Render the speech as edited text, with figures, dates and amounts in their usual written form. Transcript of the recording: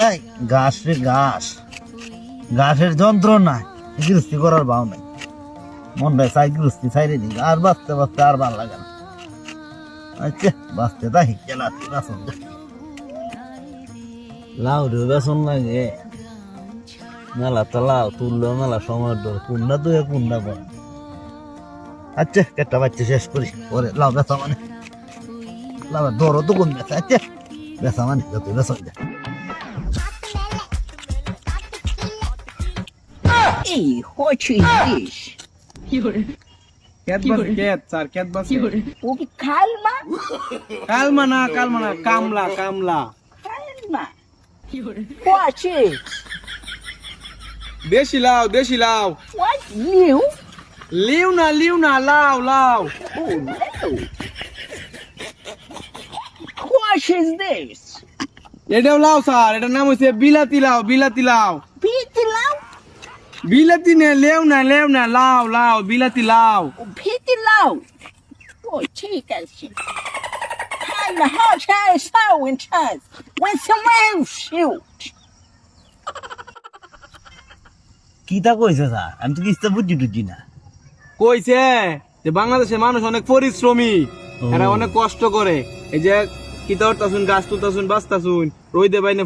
এই ঘাস রে ঘাস, ঘাসের যন্ত্রণা গৃহস্থী করার ভাও নাই। মনটা চাই গৃহস্থী ছাইরে দিই, আর বাঁচতে বাঁচতে আর ভালো লাগে না। আচ্ছা বাঁচতে তাই গেলা বেসন লাউ রে বেসন লাগে, মেলা তো লাউ তুললো, মেলা সময় ধরে কুন্ডা দুয়ে কুন্ডা পড়ে। আচ্ছা একটা বাচ্চা শেষ করি, পরে লাউ বেসা মানে লাউ দরও তো কোন বেসা। আচ্ছা বেসা মানে যত বেসন যায়। Hey, what is this? Cat bas cat, sir, cat bas. Okay, calma, Calma na, kamla, kamla. calma. What is? Deshi lao. What new? Liu na, lao. Oh no. What is this? এটাও লাউ sir, এটার নাম হচ্ছে বিলাতি লাউ। Pity lao? বিলাতি নে, লেও না, লাউ, বিলাতি লাউ। Pity lao? Oh, take a shit. Calma, hot ass, so intense. When someone shoot. কি তা কইছে স্যার? আমি তো কিছু বুঝি টুঝি না। কইছে যে বাংলাদেশের মানুষ অনেক পরিশ্রমী, এরা অনেক কষ্ট করে। এই যে কিতা করতাছুন, গাছ তুলতাছুন, বাঁচতাছুন, রোদে বাইনে